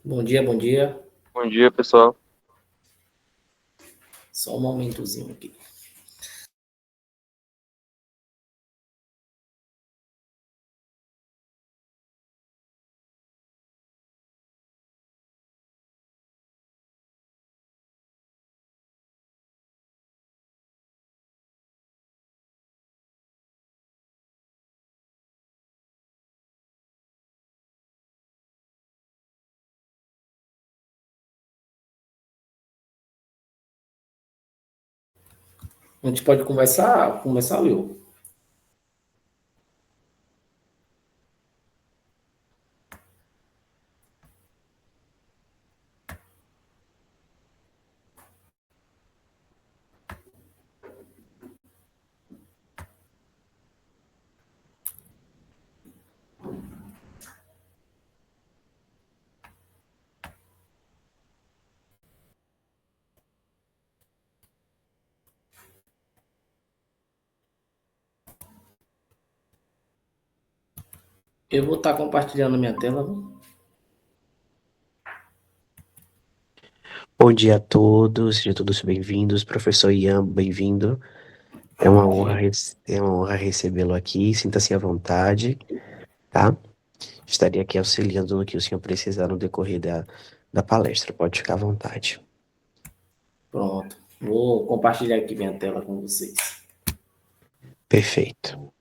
Bom dia, bom dia. Bom dia, pessoal. Só um momentozinho aqui. A gente pode começar, Will? Eu vou estar compartilhando a minha tela. Bom dia a todos, sejam todos bem-vindos. Professor Ian, bem-vindo. É uma honra, recebê-lo aqui. Sinta-se à vontade, tá? Estarei aqui auxiliando no que o senhor precisar no decorrer da palestra. Pode ficar à vontade. Pronto. Vou compartilhar aqui minha tela com vocês. Perfeito.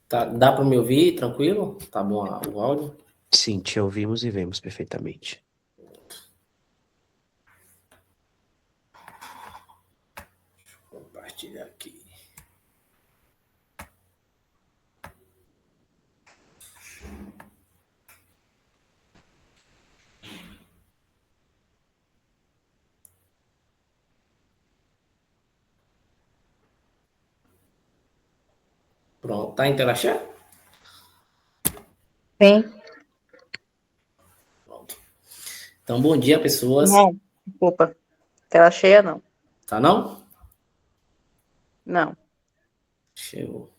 Tá, dá para me ouvir tranquilo? Tá bom o áudio? Sim, te ouvimos e vemos perfeitamente. Compartilhar aqui. Pronto. Tá em tela cheia? Sim. Pronto. Então, bom dia, pessoas. Não, desculpa. Tela cheia, não. Tá não? Não. Deixa eu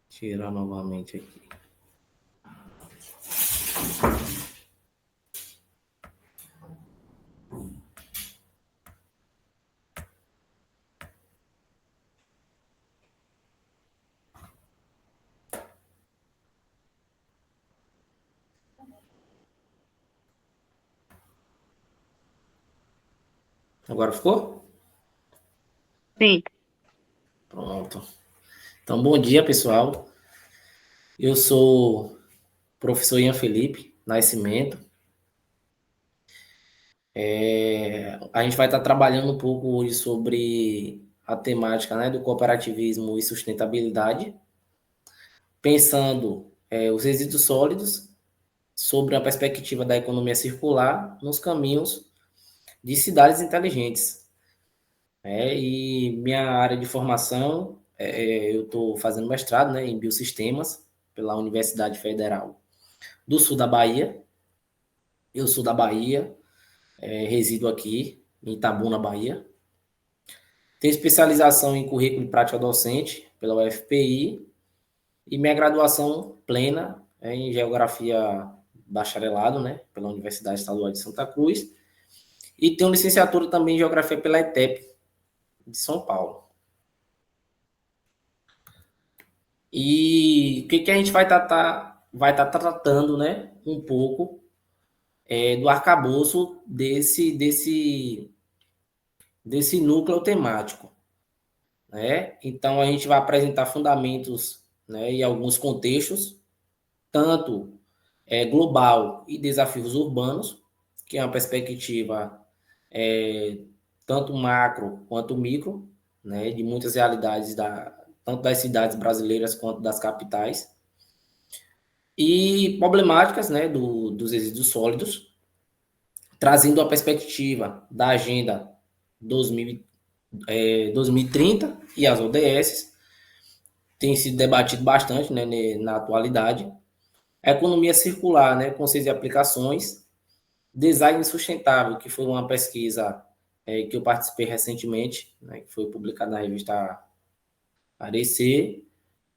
tirar novamente aqui. Agora ficou? Sim. Pronto. Então, bom dia, pessoal. Eu sou o professor Ian Felipe Nascimento. A gente vai estar trabalhando um pouco hoje sobre a temática, né, do cooperativismo e sustentabilidade, pensando os resíduos sólidos sobre a perspectiva da economia circular nos caminhos de cidades inteligentes. E minha área de formação, eu estou fazendo mestrado, né, em biosistemas pela Universidade Federal do Sul da Bahia. Eu sou da Bahia, resido aqui em Itabuna, Bahia. Tenho especialização em currículo e prática docente pela UFPI e minha graduação plena é em geografia bacharelado, né, pela Universidade Estadual de Santa Cruz, e tenho licenciatura também em geografia pela ETEP de São Paulo. E o que a gente vai estar tratando, né, um pouco do arcabouço desse núcleo temático, né? Então a gente vai apresentar fundamentos, né, e alguns contextos, tanto global e desafios urbanos, que é uma perspectiva tanto macro quanto micro, né, de muitas realidades tanto das cidades brasileiras quanto das capitais, e problemáticas, né, dos resíduos sólidos, trazendo a perspectiva da Agenda 2030 e as ODS, tem sido debatido bastante, né, na atualidade. A economia circular, né, conceitos e aplicações. Design sustentável, que foi uma pesquisa que eu participei recentemente, né, que foi publicada na revista Arecer.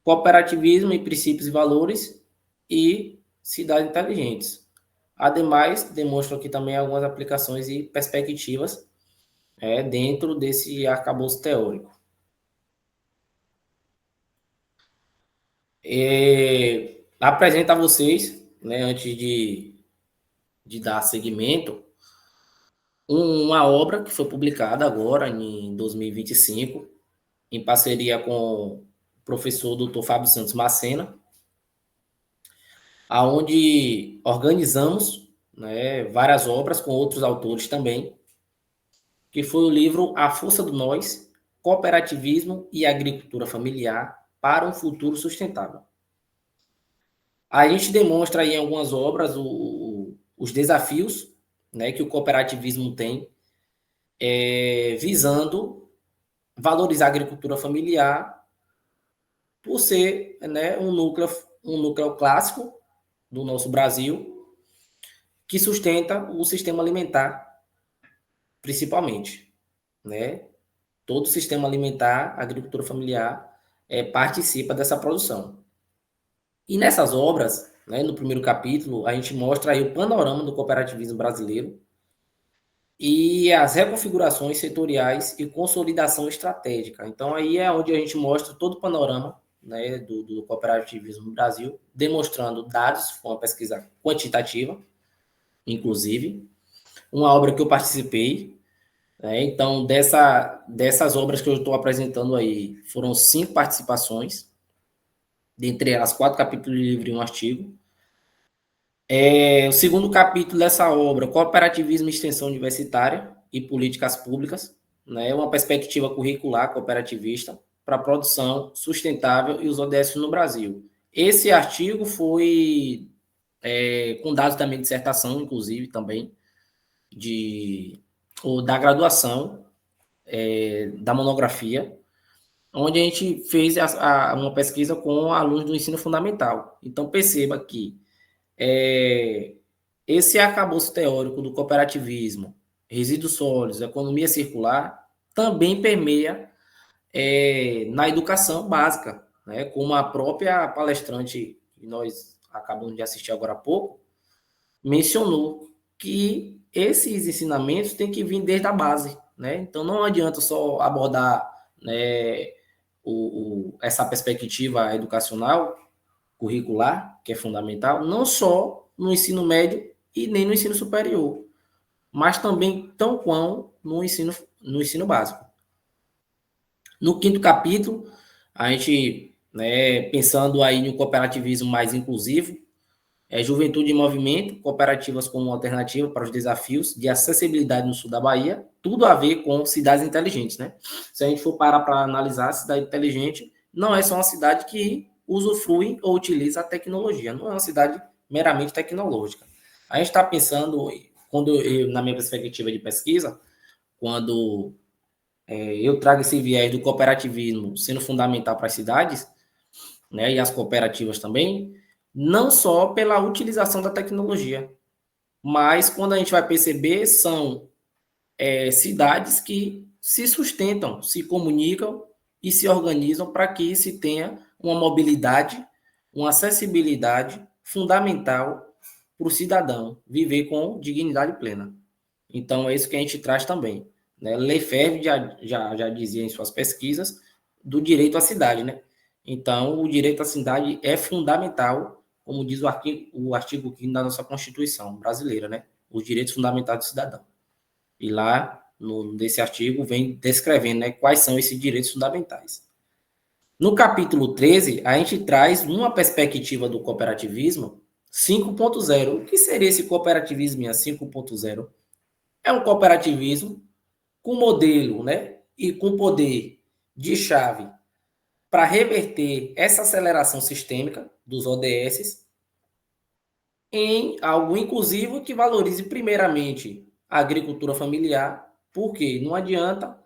Cooperativismo em princípios e valores e cidades inteligentes. Ademais, demonstram aqui também algumas aplicações e perspectivas dentro desse arcabouço teórico. Apresento a vocês, né, antes de dar seguimento, uma obra que foi publicada agora em 2025, em parceria com o professor Dr. Fábio Santos Macena, aonde organizamos, né, várias obras com outros autores também, que foi o livro A Força do Nós, Cooperativismo e Agricultura Familiar para um Futuro Sustentável. A gente demonstra aí em algumas obras os desafios, né, que o cooperativismo tem, visando valorizar a agricultura familiar por ser, né, um núcleo clássico do nosso Brasil que sustenta o sistema alimentar, principalmente, né? Todo o sistema alimentar, a agricultura familiar, participa dessa produção. E nessas obras, né, no primeiro capítulo, a gente mostra aí o panorama do cooperativismo brasileiro e as reconfigurações setoriais e consolidação estratégica. Então, aí é onde a gente mostra todo o panorama, né, do cooperativismo no Brasil, demonstrando dados, com uma pesquisa quantitativa, inclusive, uma obra que eu participei. Então, dessas obras que eu estou apresentando aí, foram 5 participações, dentre elas 4 capítulos de livro e um artigo. O segundo capítulo dessa obra, Cooperativismo e Extensão Universitária e Políticas Públicas, né, uma perspectiva curricular cooperativista para a produção sustentável e os ODS no Brasil. Esse artigo foi com dados da minha dissertação, inclusive, também, ou da graduação, da monografia, onde a gente fez uma pesquisa com alunos do ensino fundamental. Então, perceba que esse arcabouço teórico do cooperativismo, resíduos sólidos, economia circular, também permeia na educação básica, né? Como a própria palestrante que nós acabamos de assistir agora há pouco, mencionou que esses ensinamentos têm que vir desde a base, né? Então, não adianta só abordar, né, essa perspectiva educacional, curricular, que é fundamental, não só no ensino médio e nem no ensino superior, mas também tão quão no ensino básico. No quinto capítulo, a gente, né, pensando aí no cooperativismo mais inclusivo, Juventude em Movimento, cooperativas como alternativa para os desafios de acessibilidade no sul da Bahia, tudo a ver com cidades inteligentes, né? Se a gente for parar para analisar, a cidade inteligente não é só uma cidade que usufrui ou utiliza a tecnologia, não é uma cidade meramente tecnológica. A gente está pensando, na minha perspectiva de pesquisa, quando eu trago esse viés do cooperativismo sendo fundamental para as cidades, né, e as cooperativas também, não só pela utilização da tecnologia, mas quando a gente vai perceber, são cidades que se sustentam, se comunicam e se organizam para que se tenha uma mobilidade, uma acessibilidade fundamental para o cidadão viver com dignidade plena. Então, é isso que a gente traz também. Né? Lefebvre já dizia em suas pesquisas do direito à cidade, né? Então, o direito à cidade é fundamental, como diz o artigo 5º da nossa Constituição brasileira, né? Os direitos fundamentais do cidadão. E lá, nesse artigo, vem descrevendo, né, quais são esses direitos fundamentais. No capítulo 13, a gente traz uma perspectiva do cooperativismo 5.0. O que seria esse cooperativismo 5.0? É um cooperativismo com modelo, né, e com poder de chave para reverter essa aceleração sistêmica dos ODS em algo inclusivo que valorize primeiramente a agricultura familiar, porque não adianta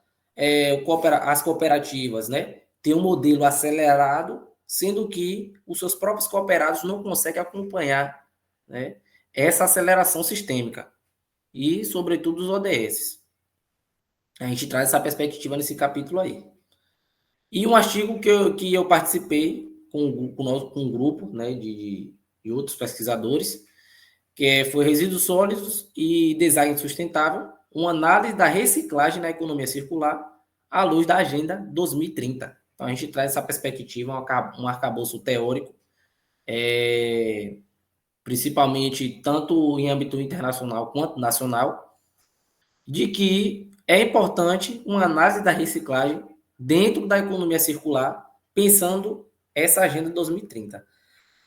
as cooperativas, né, ter um modelo acelerado sendo que os seus próprios cooperados não conseguem acompanhar, né, essa aceleração sistêmica e, sobretudo, os ODS. A gente traz essa perspectiva nesse capítulo aí. E um artigo que eu participei com um grupo, né, de outros pesquisadores, que foi Resíduos Sólidos e Design Sustentável, uma análise da reciclagem na economia circular à luz da Agenda 2030. Então, a gente traz essa perspectiva, um arcabouço teórico, principalmente tanto em âmbito internacional quanto nacional, de que é importante uma análise da reciclagem dentro da economia circular, pensando essa Agenda 2030.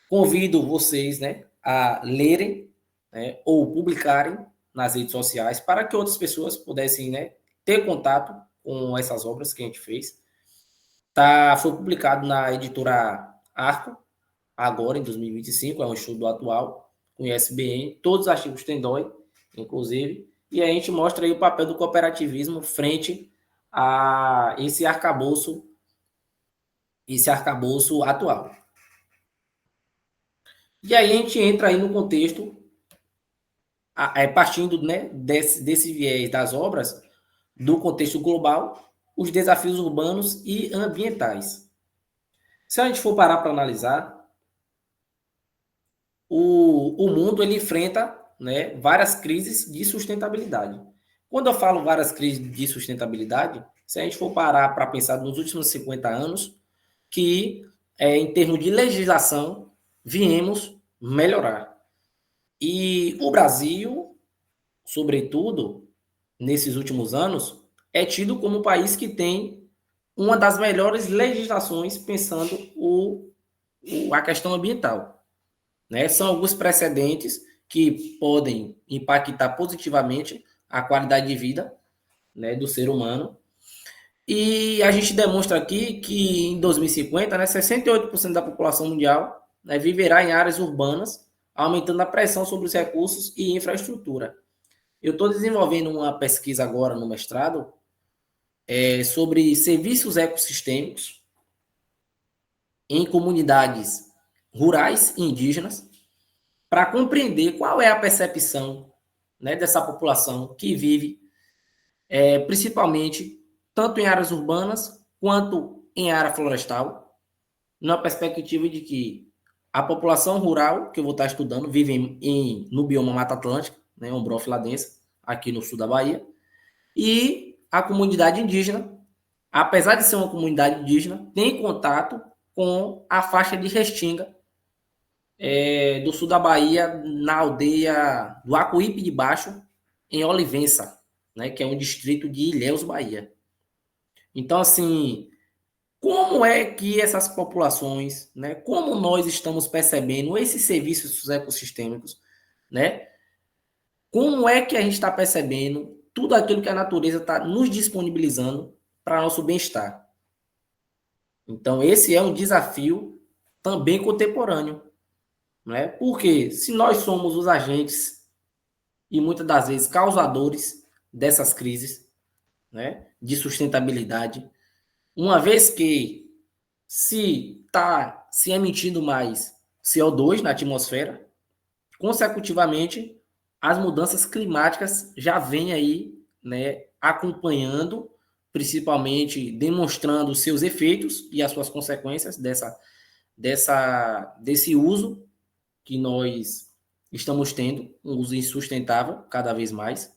Convido vocês, né, a lerem, né, ou publicarem nas redes sociais para que outras pessoas pudessem, né, ter contato com essas obras que a gente fez. Foi publicado na editora Arco, agora em 2025, é um estudo atual, com ISBN, todos os artigos têm DOI, inclusive, e a gente mostra aí o papel do cooperativismo frente a esse arcabouço atual. E aí a gente entra aí no contexto, partindo, né, desse viés das obras, do contexto global, os desafios urbanos e ambientais. Se a gente for parar para analisar, o mundo ele enfrenta, né, várias crises de sustentabilidade. Quando eu falo várias crises de sustentabilidade, se a gente for parar para pensar nos últimos 50 anos, que em termos de legislação, viemos melhorar. E o Brasil, sobretudo, nesses últimos anos, é tido como um país que tem uma das melhores legislações pensando a questão ambiental. Né? São alguns precedentes que podem impactar positivamente a qualidade de vida, né, do ser humano. E a gente demonstra aqui que em 2050, né, 68% da população mundial, né, viverá em áreas urbanas, aumentando a pressão sobre os recursos e infraestrutura. Eu estou desenvolvendo uma pesquisa agora no mestrado sobre serviços ecossistêmicos em comunidades rurais e indígenas, para compreender qual é a percepção, né, dessa população que vive, principalmente, tanto em áreas urbanas quanto em área florestal, na perspectiva de que a população rural, que eu vou estar estudando, vive no bioma Mata Atlântica, né, Umbrófila densa, aqui no sul da Bahia, e a comunidade indígena, apesar de ser uma comunidade indígena, tem contato com a faixa de restinga do sul da Bahia, na aldeia do Acuípe de Baixo, em Olivença, né, que é um distrito de Ilhéus, Bahia. Então, assim, como é que essas populações, né, como nós estamos percebendo esses serviços ecossistêmicos, né? Como é que a gente está percebendo tudo aquilo que a natureza está nos disponibilizando para nosso bem-estar? Então, esse é um desafio também contemporâneo, né? Porque se nós somos os agentes e muitas das vezes causadores dessas crises, né, de sustentabilidade, uma vez que se está se emitindo mais CO2 na atmosfera, consecutivamente as mudanças climáticas já vêm aí, né, acompanhando, principalmente demonstrando seus efeitos e as suas consequências desse uso que nós estamos tendo, um uso insustentável cada vez mais.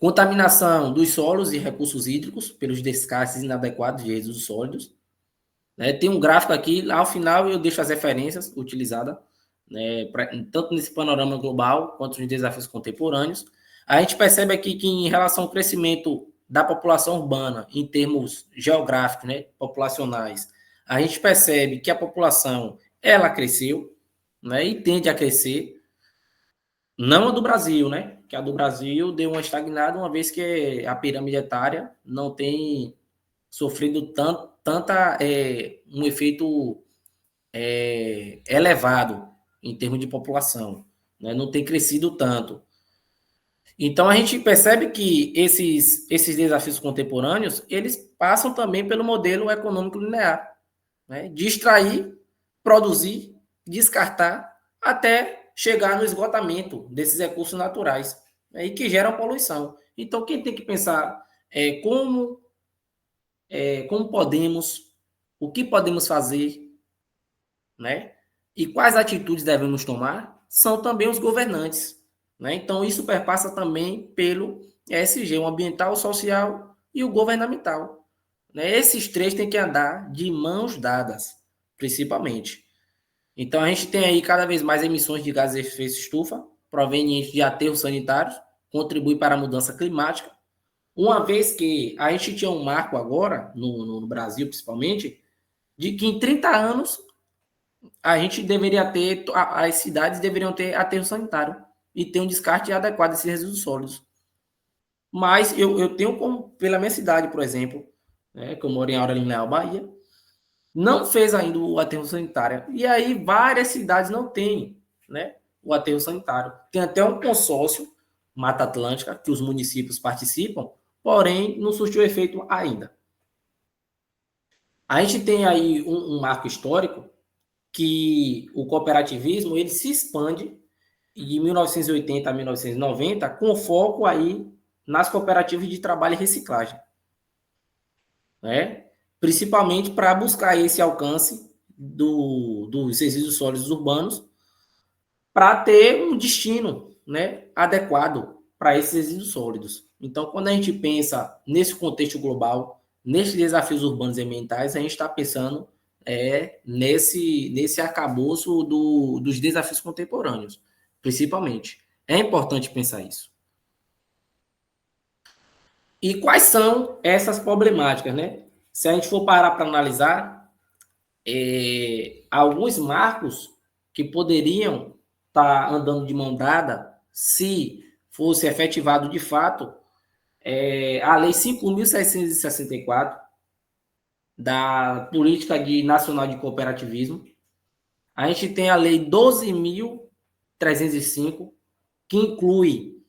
Contaminação dos solos e recursos hídricos pelos descartes inadequados de resíduos sólidos. Né? Tem um gráfico aqui, ao final eu deixo as referências utilizadas, né, tanto nesse panorama global quanto nos desafios contemporâneos. A gente percebe aqui que em relação ao crescimento da população urbana, em termos geográficos, né, populacionais, a gente percebe que a população ela cresceu, né, e tende a crescer, não a do Brasil, né, que a do Brasil deu uma estagnada, uma vez que a pirâmide etária não tem sofrido um efeito elevado em termos de população, né, não tem crescido tanto. Então, a gente percebe que esses desafios contemporâneos, eles passam também pelo modelo econômico linear, né, de extrair, produzir, descartar, até chegar no esgotamento desses recursos naturais, né, e que geram poluição. Então, quem tem que pensar como podemos, o que podemos fazer, né, e quais atitudes devemos tomar, são também os governantes, né? Então, isso perpassa também pelo ESG, o ambiental, o social e o governamental, né? Esses três têm que andar de mãos dadas, principalmente. Então, a gente tem aí cada vez mais emissões de gases de efeito estufa, provenientes de aterros sanitários, contribui para a mudança climática. Uma vez que a gente tinha um marco agora, no Brasil principalmente, de que em 30 anos a gente deveria ter, as cidades deveriam ter aterro sanitário e ter um descarte adequado desses resíduos sólidos. Mas eu tenho como, pela minha cidade, por exemplo, né, que eu moro em Aurelineal, Bahia, não fez ainda o aterro sanitário. E aí várias cidades não têm, né, o aterro sanitário. Tem até um consórcio, Mata Atlântica, que os municípios participam, porém não surtiu efeito ainda. A gente tem aí um marco histórico que o cooperativismo ele se expande de 1980 a 1990 com foco aí nas cooperativas de trabalho e reciclagem, né? Principalmente para buscar esse alcance dos resíduos sólidos urbanos para ter um destino, né, adequado para esses resíduos sólidos. Então, quando a gente pensa nesse contexto global, nesses desafios urbanos e ambientais, a gente está pensando nesse arcabouço dos desafios contemporâneos, principalmente. É importante pensar isso. E quais são essas problemáticas, né? Se a gente for parar para analisar, alguns marcos que poderiam estar andando de mão dada se fosse efetivado de fato a Lei 5.664 da Política Nacional de Cooperativismo. A gente tem a Lei 12.305, que inclui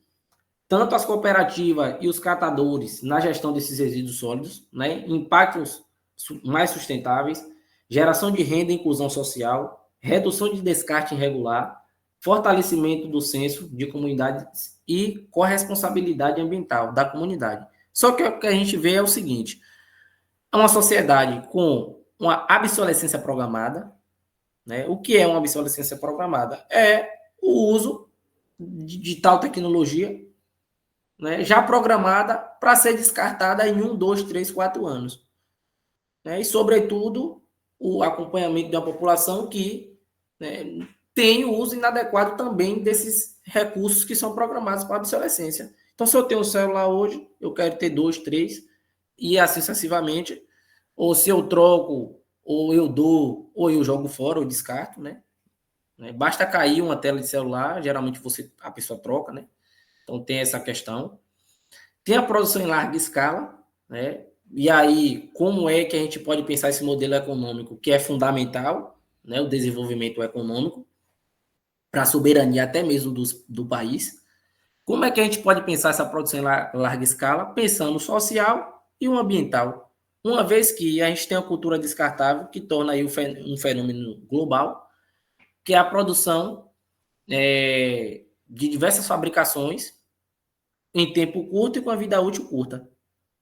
tanto as cooperativas e os catadores na gestão desses resíduos sólidos, né? Impactos mais sustentáveis, geração de renda e inclusão social, redução de descarte irregular, fortalecimento do senso de comunidades e corresponsabilidade ambiental da comunidade. Só que o que a gente vê é o seguinte: é uma sociedade com uma obsolescência programada, né? O que é uma obsolescência programada? É o uso de tal tecnologia, né, já programada para ser descartada em 1, 2, 3, 4 anos. Né? E, sobretudo, o acompanhamento da população que, né, tem o uso inadequado também desses recursos que são programados para a obsolescência. Então, se eu tenho um celular hoje, eu quero ter 2, 3, e assim sucessivamente. Ou se eu troco, ou eu dou, ou eu jogo fora, ou descarto, né? Basta cair uma tela de celular, geralmente a pessoa troca, né? Então tem essa questão. Tem a produção em larga escala, né? E aí, como é que a gente pode pensar esse modelo econômico que é fundamental, né? O desenvolvimento econômico para a soberania até mesmo do país. Como é que a gente pode pensar essa produção em larga escala? Pensando no social e o ambiental. Uma vez que a gente tem a cultura descartável, que torna aí um fenômeno global, que é a produção de diversas fabricações em tempo curto e com a vida útil curta.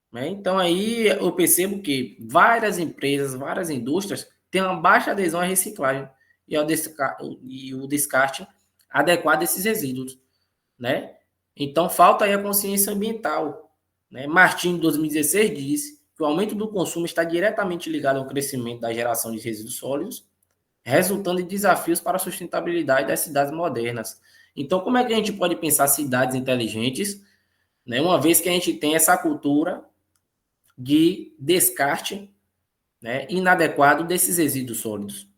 Né? Então, aí eu percebo que várias empresas, várias indústrias têm uma baixa adesão à reciclagem e o descarte adequado desses resíduos. Né? Então, falta aí a consciência ambiental. Né? Martin, em 2016, disse que o aumento do consumo está diretamente ligado ao crescimento da geração de resíduos sólidos, resultando em desafios para a sustentabilidade das cidades modernas. Então, como é que a gente pode pensar cidades inteligentes, né? Uma vez que a gente tem essa cultura de descarte, né, inadequado desses resíduos sólidos?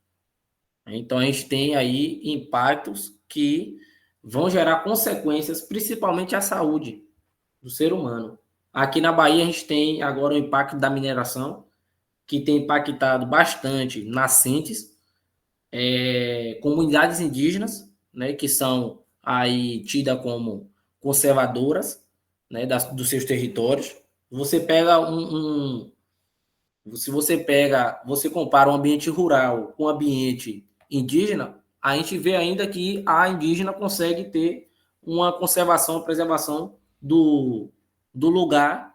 Então, a gente tem aí impactos que vão gerar consequências, principalmente à saúde do ser humano. Aqui na Bahia, a gente tem agora o impacto da mineração, que tem impactado bastante nascentes, comunidades indígenas, né, que são aí tidas como conservadoras, né, dos seus territórios. Você pega Se você compara um ambiente rural com um ambiente indígena, a gente vê ainda que a indígena consegue ter uma conservação, preservação do lugar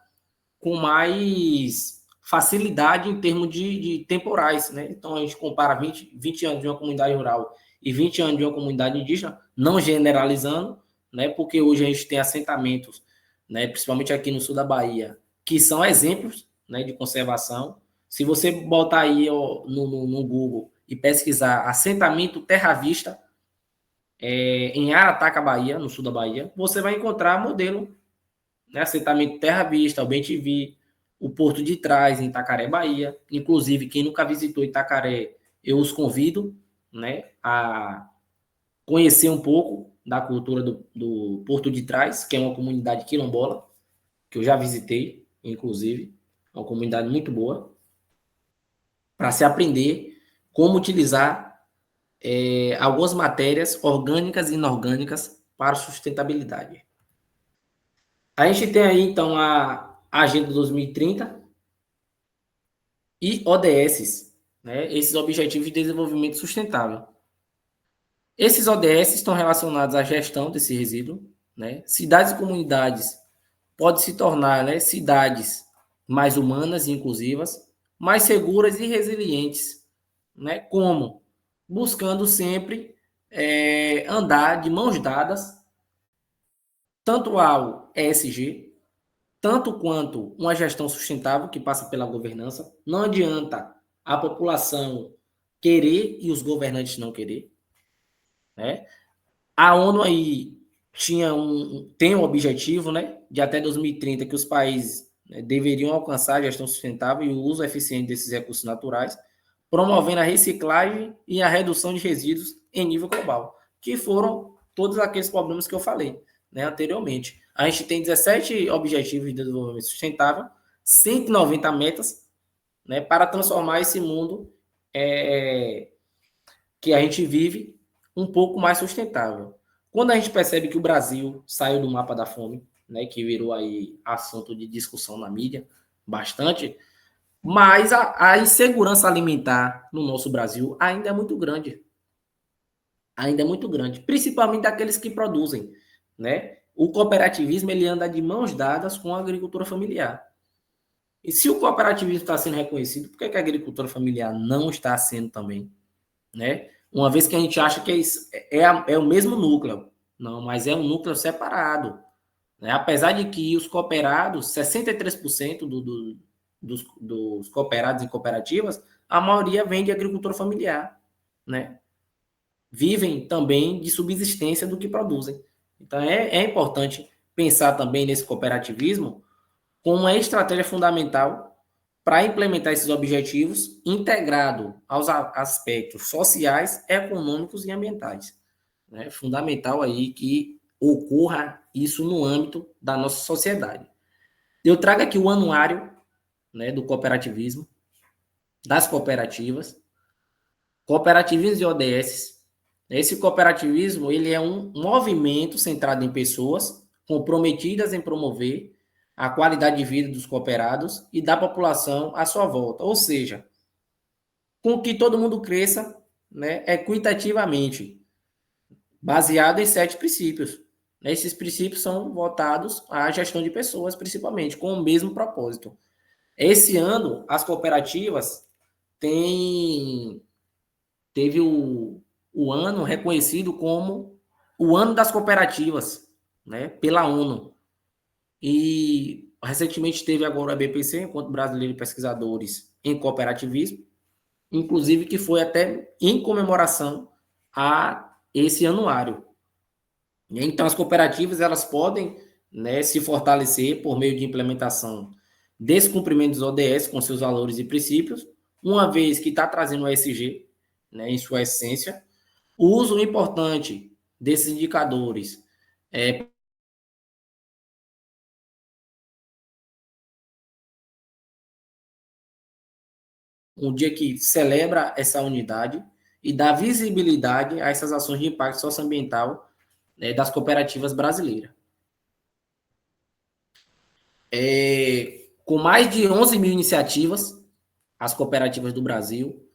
com mais facilidade em termos de temporais, né? Então, a gente compara 20 anos de uma comunidade rural e 20 anos de uma comunidade indígena, não generalizando, né? Porque hoje a gente tem assentamentos, né? Principalmente aqui no sul da Bahia, que são exemplos, né? De conservação. Se você botar aí no Google e pesquisar assentamento Terra Vista, em Arataca, Bahia, no sul da Bahia, você vai encontrar modelo, né? Assentamento Terra Vista, o Bem-te-vi, o Porto de Trás, em Itacaré, Bahia. Inclusive, quem nunca visitou Itacaré, eu os convido, né, a conhecer um pouco da cultura do Porto de Trás, que é uma comunidade quilombola, que eu já visitei, inclusive. É uma comunidade muito boa, para se aprender como utilizar algumas matérias orgânicas e inorgânicas para sustentabilidade. A gente tem aí, então, a Agenda 2030 e ODS, né? Esses Objetivos de Desenvolvimento Sustentável. Esses ODS estão relacionados à gestão desse resíduo, né? Cidades e comunidades podem se tornar, né, cidades mais humanas e inclusivas, mais seguras e resilientes, né? Como? Buscando sempre andar de mãos dadas, tanto ao ESG, tanto quanto uma gestão sustentável que passa pela governança. Não adianta a população querer e os governantes não querer, né? A ONU aí tem um objetivo, né, de até 2030 que os países, né, deveriam alcançar a gestão sustentável e o uso eficiente desses recursos naturais, promovendo a reciclagem e a redução de resíduos em nível global, que foram todos aqueles problemas que eu falei, né, anteriormente. A gente tem 17 objetivos de desenvolvimento sustentável, 190 metas, né, para transformar esse mundo que a gente vive um pouco mais sustentável. Quando a gente percebe que o Brasil saiu do mapa da fome, né, que virou aí assunto de discussão na mídia bastante, mas a insegurança alimentar no nosso Brasil ainda é muito grande. Ainda é muito grande, principalmente daqueles que produzem, né? O cooperativismo ele anda de mãos dadas com a agricultura familiar. E se o cooperativismo está sendo reconhecido, por que a agricultura familiar não está sendo também, né? Uma vez que a gente acha que é o mesmo núcleo. Não, mas é um núcleo separado, né? Apesar de que os cooperados, 63% dos cooperados e cooperativas, a maioria vem de agricultura familiar, né? Vivem também de subsistência do que produzem. Então, é importante pensar também nesse cooperativismo como uma estratégia fundamental para implementar esses objetivos integrado aos aspectos sociais, econômicos e ambientais. É fundamental aí que ocorra isso no âmbito da nossa sociedade. Eu trago aqui o anuário, né, do cooperativismo, das cooperativas, cooperativismo e ODS. Esse cooperativismo ele é um movimento centrado em pessoas comprometidas em promover a qualidade de vida dos cooperados e da população à sua volta, ou seja, com que todo mundo cresça, né, equitativamente, baseado em 7 princípios. Esses princípios são voltados à gestão de pessoas, principalmente, com o mesmo propósito. Esse ano, as cooperativas teve o ano reconhecido como o ano das cooperativas, né, pela ONU. E recentemente teve agora a BPC, Encontro Brasileiro de Pesquisadores em Cooperativismo, inclusive que foi até em comemoração a esse anuário. Então, as cooperativas elas podem, né, se fortalecer por meio de implementação desse cumprimento dos ODS com seus valores e princípios, uma vez que está trazendo o ESG, né, em sua essência, o uso importante desses indicadores um dia que celebra essa unidade e dá visibilidade a essas ações de impacto socioambiental, né, das cooperativas brasileiras. Com mais de 11 mil iniciativas, as cooperativas do Brasil.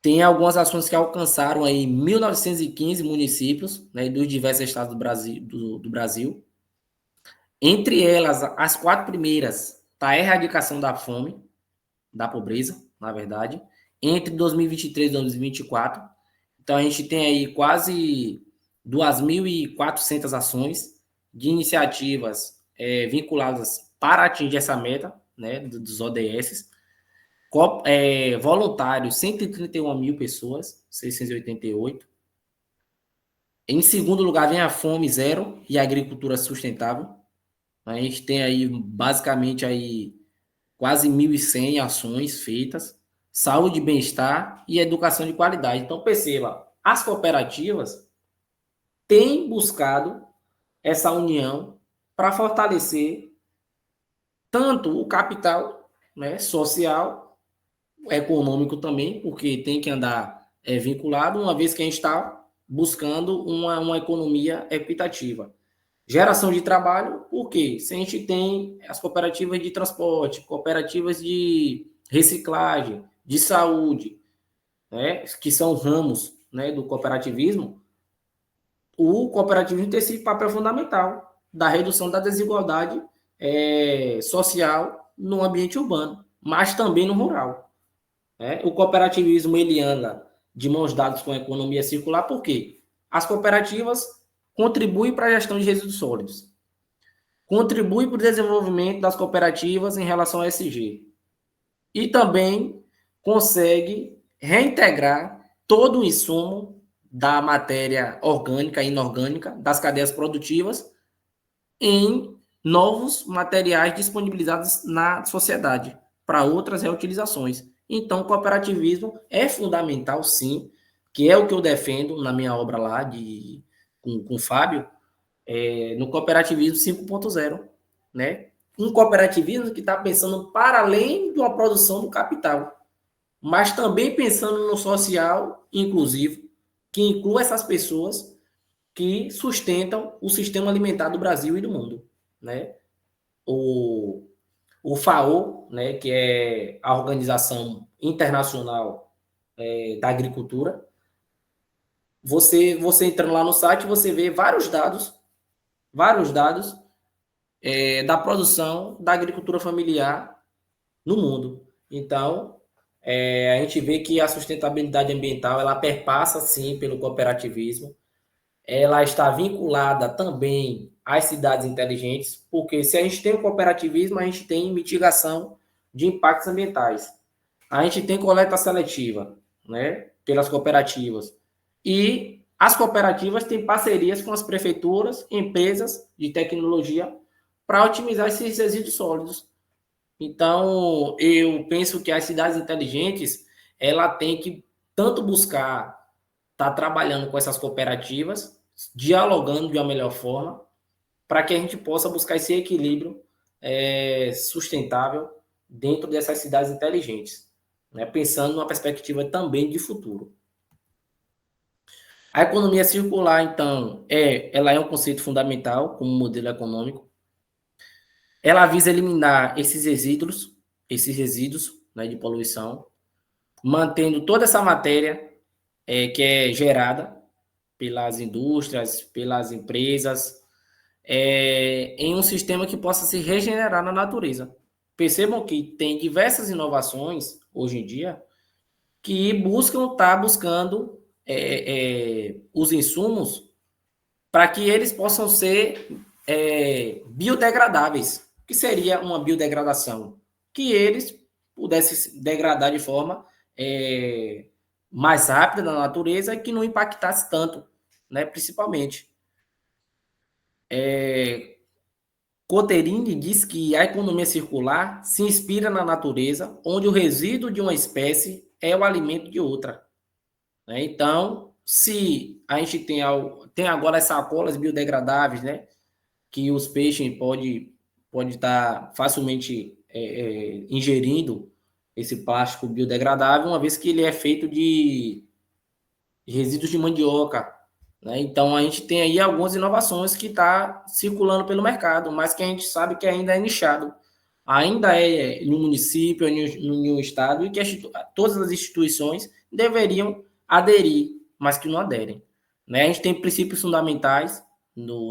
Tem algumas ações que alcançaram aí 1.915 municípios, né, dos diversos estados do Brasil. Entre elas, as 4 primeiras, está a erradicação da fome, da pobreza, na verdade, entre 2023 e 2024. Então, a gente tem aí quase 2.400 ações de iniciativas vinculadas para atingir essa meta, né, dos ODS. Voluntários, 131 mil pessoas, 688. Em segundo lugar, vem a fome zero e a agricultura sustentável. A gente tem aí, basicamente, aí, quase 1.100 ações feitas. Saúde e bem-estar e educação de qualidade. Então, perceba, as cooperativas têm buscado essa união para fortalecer tanto o capital, né, social, econômico também, porque tem que andar vinculado, uma vez que a gente está buscando uma economia equitativa. Geração de trabalho, por quê? Se a gente tem as cooperativas de transporte, cooperativas de reciclagem, de saúde, né, que são ramos, né, do cooperativismo, o cooperativismo tem esse papel fundamental da redução da desigualdade social no ambiente urbano, mas também no rural. Né? O cooperativismo ele anda de mãos dadas com a economia circular, por quê? As cooperativas contribuem para a gestão de resíduos sólidos, contribuem para o desenvolvimento das cooperativas em relação ao ESG e também consegue reintegrar todo o insumo da matéria orgânica e inorgânica das cadeias produtivas em novos materiais disponibilizados na sociedade para outras reutilizações. Então, o cooperativismo é fundamental, sim, que é o que eu defendo na minha obra lá com o Fábio, no cooperativismo 5.0, né? Um cooperativismo que está pensando para além de uma produção do capital, mas também pensando no social inclusivo, que inclua essas pessoas que sustentam o sistema alimentar do Brasil e do mundo, né? O FAO, né, que é a Organização Internacional da Agricultura, você entrando lá no site, você vê vários dados da produção da agricultura familiar no mundo. Então, a gente vê que a sustentabilidade ambiental ela perpassa sim pelo cooperativismo, ela está vinculada também às cidades inteligentes, porque se a gente tem o cooperativismo, a gente tem mitigação de impactos ambientais. A gente tem coleta seletiva, né, pelas cooperativas. E as cooperativas têm parcerias com as prefeituras, empresas de tecnologia para otimizar esses resíduos sólidos. Então, eu penso que as cidades inteligentes, ela tem que tanto buscar estar trabalhando com essas cooperativas, dialogando de uma melhor forma, para que a gente possa buscar esse equilíbrio sustentável dentro dessas cidades inteligentes, né? Pensando numa perspectiva também de futuro. A economia circular, então, ela é um conceito fundamental como modelo econômico. Ela visa eliminar esses resíduos, né, de poluição, mantendo toda essa matéria que é gerada pelas indústrias, pelas empresas, em um sistema que possa se regenerar na natureza. Percebam que tem diversas inovações, hoje em dia, que buscando os insumos para que eles possam ser biodegradáveis. O que seria uma biodegradação? Que eles pudessem se degradar de forma mais rápida na natureza e que não impactasse tanto, né, principalmente. Coterini diz que a economia circular se inspira na natureza, onde o resíduo de uma espécie é o alimento de outra. Né? Então, se a gente tem agora essas sacolas biodegradáveis, né, que os peixes podem estar facilmente ingerindo esse plástico biodegradável, uma vez que ele é feito de resíduos de mandioca. Né? Então, a gente tem aí algumas inovações que estão circulando pelo mercado, mas que a gente sabe que ainda é nichado. ainda é no município, no estado, e que todas as instituições deveriam aderir, mas que não aderem. Né? A gente tem princípios fundamentais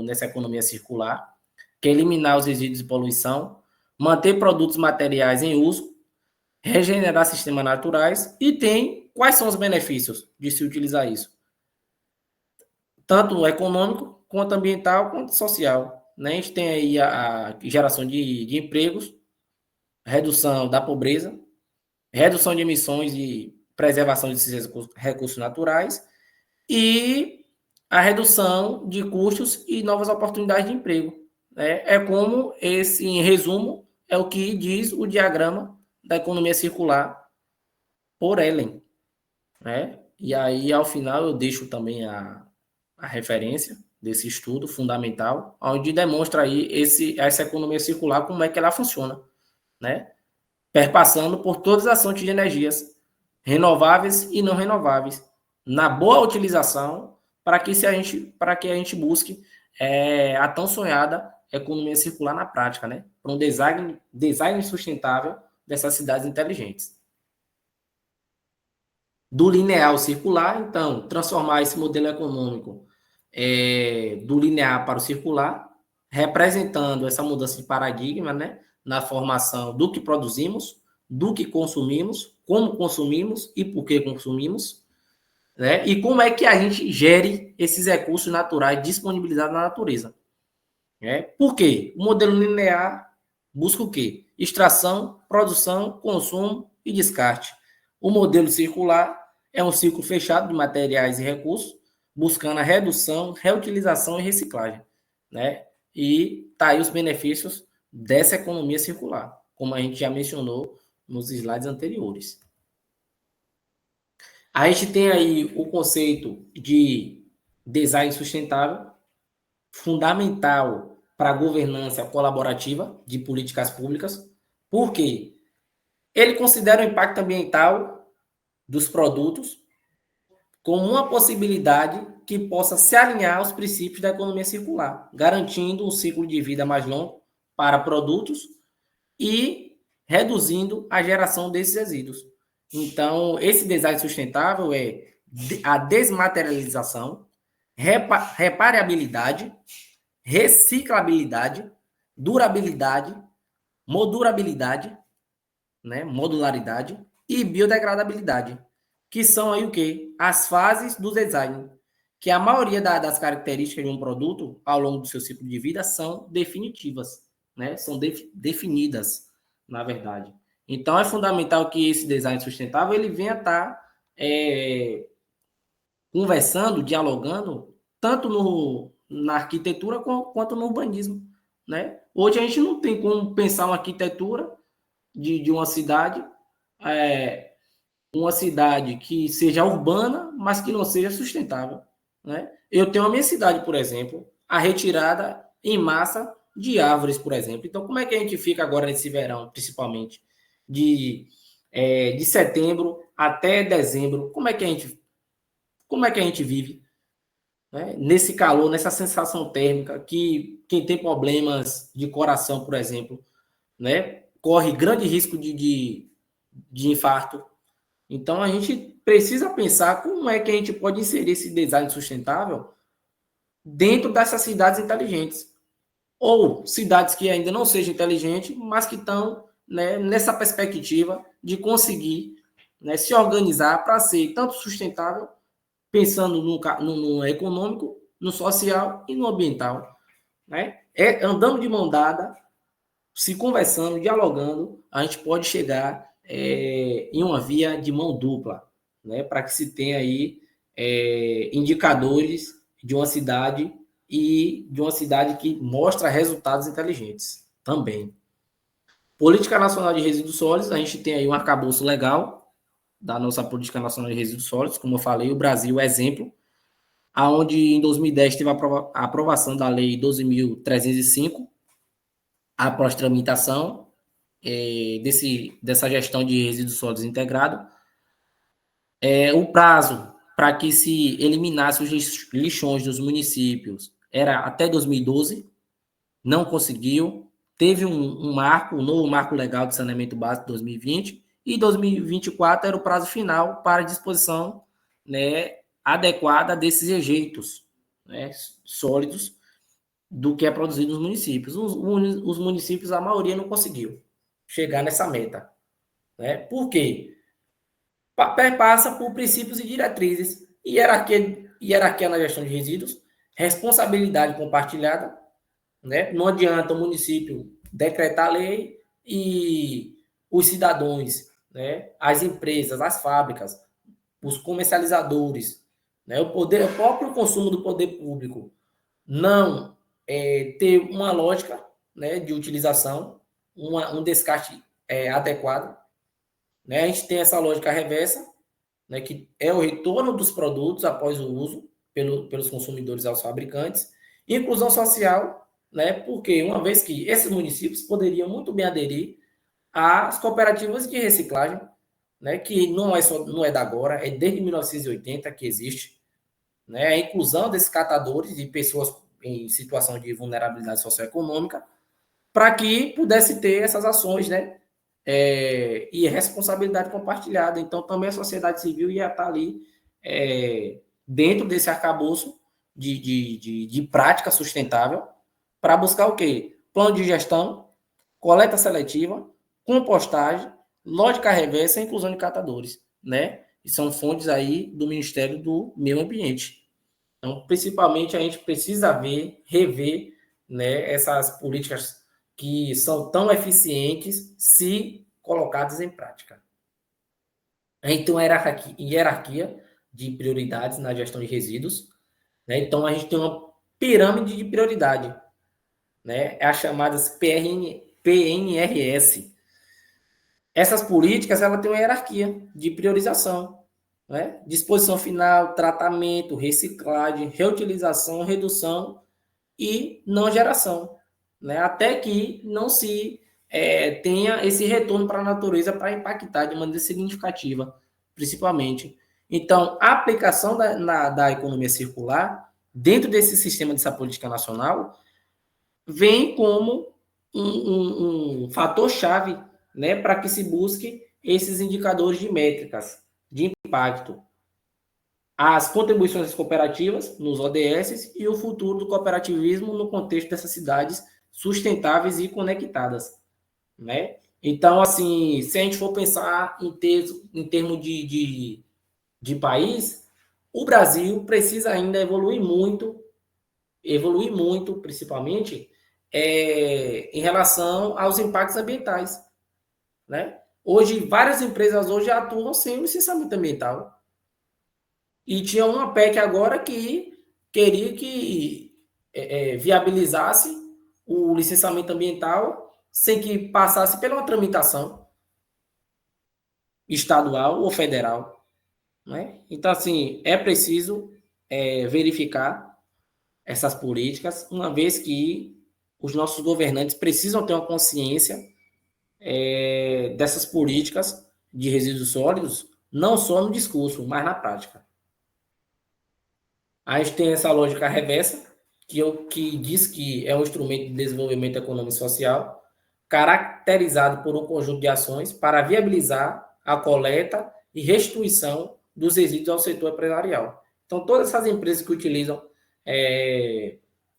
nessa economia circular, que é eliminar os resíduos de poluição, manter produtos materiais em uso, regenerar sistemas naturais, e tem quais são os benefícios de se utilizar isso? Tanto econômico, quanto ambiental, quanto social. Né? A gente tem aí a geração de empregos, redução da pobreza, redução de emissões e preservação desses recursos naturais e a redução de custos e novas oportunidades de emprego. É como esse, em resumo, é o que diz o diagrama da economia circular por Ellen. Né? E aí, ao final, eu deixo também a referência desse estudo fundamental, onde demonstra aí essa economia circular, como é que ela funciona, né? Perpassando por todas as fontes de energias, renováveis e não renováveis, na boa utilização, para que a gente busque a tão sonhada economia circular na prática, né? Para um design sustentável dessas cidades inteligentes. Do linear ao circular, então, transformar esse modelo econômico do linear para o circular, representando essa mudança de paradigma, né, na formação do que produzimos, do que consumimos, como consumimos e por que consumimos, né, e como é que a gente gere esses recursos naturais disponibilizados na natureza. Né? Por quê? O modelo linear busca o quê? Extração, produção, consumo e descarte. O modelo circular é um ciclo fechado de materiais e recursos, buscando a redução, reutilização e reciclagem. Né? E tá aí os benefícios dessa economia circular, como a gente já mencionou nos slides anteriores. A gente tem aí o conceito de design sustentável, fundamental para a governança colaborativa de políticas públicas. Por quê? Ele considera o impacto ambiental dos produtos como uma possibilidade que possa se alinhar aos princípios da economia circular, garantindo um ciclo de vida mais longo para produtos e reduzindo a geração desses resíduos. Então, esse design sustentável é a desmaterialização, reparabilidade, reciclabilidade, durabilidade, modulabilidade, né, modularidade e biodegradabilidade, que são aí o quê? As fases do design, que a maioria das características de um produto ao longo do seu ciclo de vida são definitivas, né? São definidas, na verdade. Então, é fundamental que esse design sustentável ele venha estar conversando, dialogando, tanto na arquitetura quanto no urbanismo. Né? Hoje a gente não tem como pensar uma arquitetura de uma cidade que seja urbana, mas que não seja sustentável. Né? Eu tenho a minha cidade, por exemplo, a retirada em massa de árvores, por exemplo. Então, como é que a gente fica agora nesse verão, principalmente, de setembro até dezembro? Como é que a gente vive? Né? Nesse calor, nessa sensação térmica, que quem tem problemas de coração, por exemplo, né, corre grande risco de infarto. Então, a gente precisa pensar como é que a gente pode inserir esse design sustentável dentro dessas cidades inteligentes. Ou cidades que ainda não sejam inteligentes, mas que estão, né, nessa perspectiva de conseguir, né, se organizar para ser tanto sustentável, pensando no econômico, no social e no ambiental. Né? Andando de mão dada, se conversando, dialogando, a gente pode chegar em uma via de mão dupla, né? Para que se tenha aí indicadores de uma cidade e de uma cidade que mostra resultados inteligentes também. Política Nacional de Resíduos Sólidos, a gente tem aí um arcabouço legal da nossa Política Nacional de Resíduos Sólidos, como eu falei, o Brasil é exemplo, aonde em 2010 teve a aprovação da Lei 12.305, após tramitação dessa gestão de resíduos sólidos integrado. O prazo para que se eliminasse os lixões dos municípios era até 2012, não conseguiu. teve um novo marco legal de saneamento básico 2020, e 2024 era o prazo final para a disposição, né, adequada desses rejeitos, né, sólidos do que é produzido nos municípios. Os municípios, a maioria não conseguiu chegar nessa meta. Né? Por quê? Passa por princípios e diretrizes, hierarquia na gestão de resíduos, responsabilidade compartilhada, né? Não adianta o município decretar a lei e os cidadãos, né? As empresas, as fábricas, os comercializadores, né? O próprio consumo do poder público não ter uma lógica, né, de utilização, um descarte adequado. Né? A gente tem essa lógica reversa, né, que é o retorno dos produtos após o uso pelos consumidores aos fabricantes, e inclusão social, né, porque uma vez que esses municípios poderiam muito bem aderir às cooperativas de reciclagem, né, que não é da agora, é desde 1980 que existe, né, a inclusão desses catadores e pessoas em situação de vulnerabilidade socioeconômica, para que pudesse ter essas ações, né, e responsabilidade compartilhada. Então, também a sociedade civil ia estar ali dentro desse arcabouço de prática sustentável para buscar o quê? Plano de gestão, coleta seletiva, compostagem, lógica reversa e inclusão de catadores, né? E são fontes aí do Ministério do Meio Ambiente. Então, principalmente, a gente precisa rever, né, essas políticas que são tão eficientes se colocadas em prática. A gente tem uma hierarquia de prioridades na gestão de resíduos, né? Então, a gente tem uma pirâmide de prioridade, né? É as chamadas PNRS. Essas políticas, ela tem uma hierarquia de priorização, né? Disposição final, tratamento, reciclagem, reutilização, redução e não geração, né? Até que não se tenha esse retorno para a natureza para impactar de maneira significativa, principalmente. Então, a aplicação da economia circular dentro desse sistema dessa política nacional vem como um fator-chave, né, para que se busque esses indicadores de métricas de impacto, as contribuições das cooperativas nos ODS e o futuro do cooperativismo no contexto dessas cidades sustentáveis e conectadas, né? Então, assim, se a gente for pensar em termos de país, o Brasil precisa ainda evoluir muito, principalmente, em relação aos impactos ambientais, né? Hoje, várias empresas hoje atuam sem licenciamento ambiental. E tinha uma PEC agora que queria que viabilizasse o licenciamento ambiental sem que passasse pela uma tramitação estadual ou federal. Né? Então, assim, é preciso verificar essas políticas, uma vez que os nossos governantes precisam ter uma consciência dessas políticas de resíduos sólidos, não só no discurso, mas na prática. A gente tem essa lógica reversa, que diz que é um instrumento de desenvolvimento econômico e social, caracterizado por um conjunto de ações para viabilizar a coleta e restituição dos resíduos ao setor empresarial. Então, todas essas empresas que utilizam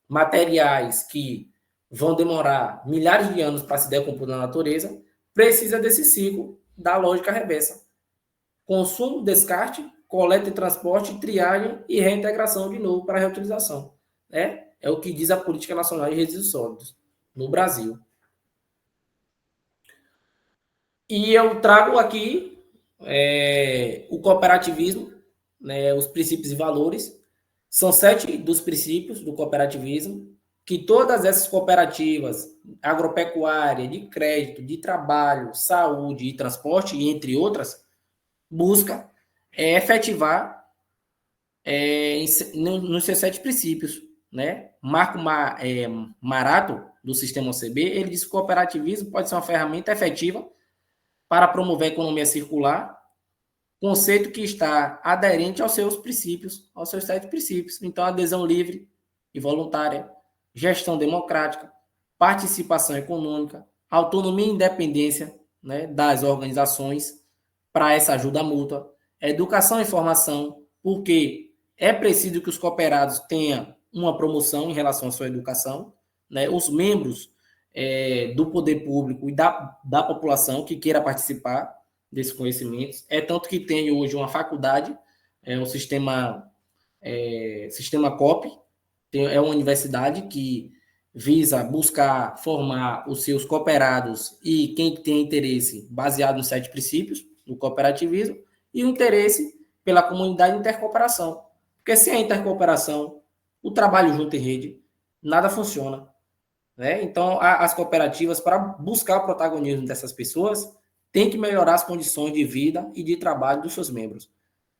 materiais que vão demorar milhares de anos para se decompor na natureza, precisa desse ciclo da lógica reversa. Consumo, descarte, coleta e transporte, triagem e reintegração de novo para a reutilização. Né? É o que diz a Política Nacional de Resíduos Sólidos no Brasil. E eu trago aqui o cooperativismo, né, os princípios e valores. São 7 dos princípios do cooperativismo, que todas essas cooperativas, agropecuária, de crédito, de trabalho, saúde e transporte, entre outras, busca efetivar nos seus 7 princípios. Né? Marco Marato, do Sistema OCB, ele diz que o cooperativismo pode ser uma ferramenta efetiva para promover a economia circular, conceito que está aderente aos seus princípios, aos seus 7 princípios. Então, adesão livre e voluntária, gestão democrática, participação econômica, autonomia e independência, né, das organizações para essa ajuda mútua, educação e formação, porque é preciso que os cooperados tenham uma promoção em relação à sua educação, né, os membros do poder público e da população que queira participar desses conhecimentos. É tanto que tem hoje uma faculdade, o sistema COP, é uma universidade que visa buscar formar os seus cooperados e quem tem interesse baseado nos 7 princípios do cooperativismo e o interesse pela comunidade de intercooperação. Porque sem a intercooperação, o trabalho junto em rede, nada funciona. Né? Então, as cooperativas, para buscar o protagonismo dessas pessoas, têm que melhorar as condições de vida e de trabalho dos seus membros.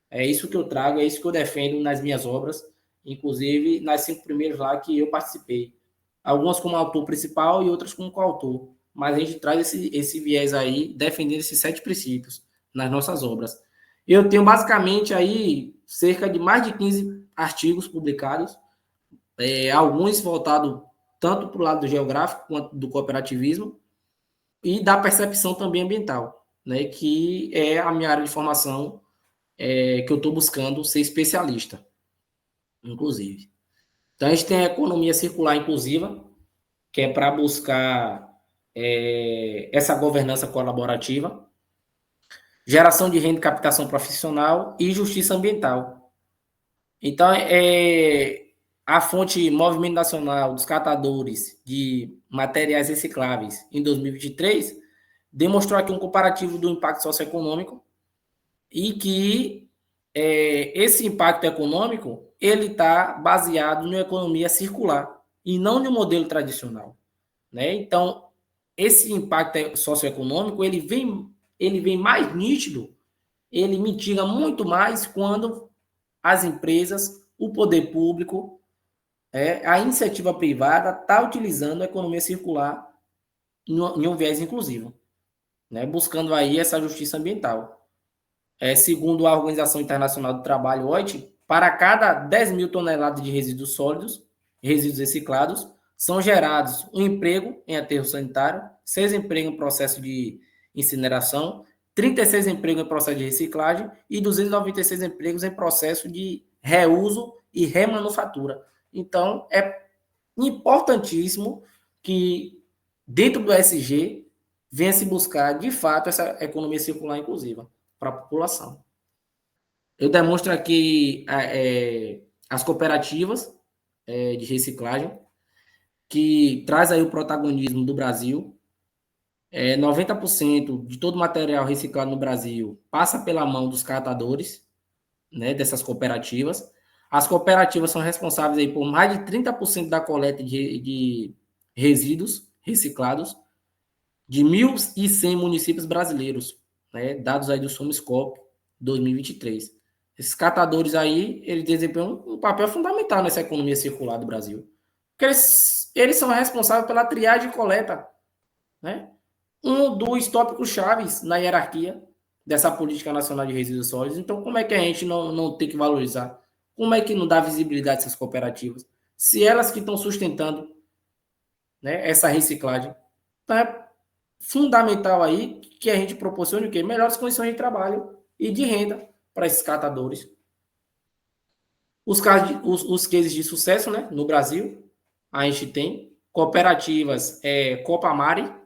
É isso que eu trago, é isso que eu defendo nas minhas obras, inclusive nas 5 primeiras lá que eu participei. Algumas como autor principal e outras como coautor. Mas a gente traz esse viés aí, defendendo esses 7 princípios nas nossas obras. Eu tenho basicamente aí cerca de mais de 15 artigos publicados, alguns voltados tanto para o lado do geográfico quanto do cooperativismo e da percepção também ambiental, né, que é a minha área de formação que eu estou buscando ser especialista, inclusive. Então, a gente tem a economia circular inclusiva, que é para buscar essa governança colaborativa, geração de renda e captação profissional e justiça ambiental. Então, a fonte Movimento Nacional dos Catadores de Materiais Recicláveis, em 2023, demonstrou aqui um comparativo do impacto socioeconômico e que esse impacto econômico ele está baseado na economia circular e não no modelo tradicional. Né? Então, esse impacto socioeconômico ele vem mais nítido, ele mitiga muito mais quando as empresas, o poder público, a iniciativa privada está utilizando a economia circular em um viés inclusivo, né? Buscando aí essa justiça ambiental. Segundo a Organização Internacional do Trabalho, OIT, para cada 10 mil toneladas de resíduos sólidos, resíduos reciclados, são gerados um emprego em aterro sanitário, 6 empregos em processo de incineração, 36 empregos em processo de reciclagem e 296 empregos em processo de reuso e remanufatura. Então, é importantíssimo que, dentro do ESG, venha se buscar, de fato, essa economia circular inclusiva para a população. Eu demonstro aqui as cooperativas de reciclagem, que traz aí o protagonismo do Brasil. 90% de todo o material reciclado no Brasil passa pela mão dos catadores, né, dessas cooperativas. As cooperativas são responsáveis aí por mais de 30% da coleta de resíduos reciclados de 1.100 municípios brasileiros, né, dados aí do Somescope 2023. Esses catadores aí, eles desempenham um papel fundamental nessa economia circular do Brasil. Porque eles são responsáveis pela triagem e coleta, né? Um dos tópicos chaves na hierarquia dessa política nacional de resíduos sólidos. Então, como é que a gente não tem que valorizar? Como é que não dá visibilidade a essas cooperativas? Se elas que estão sustentando, né, essa reciclagem. Então, é fundamental aí que a gente proporcione o quê? Melhores condições de trabalho e de renda para esses catadores. Os cases de sucesso, né, no Brasil, a gente tem cooperativas, Copamare,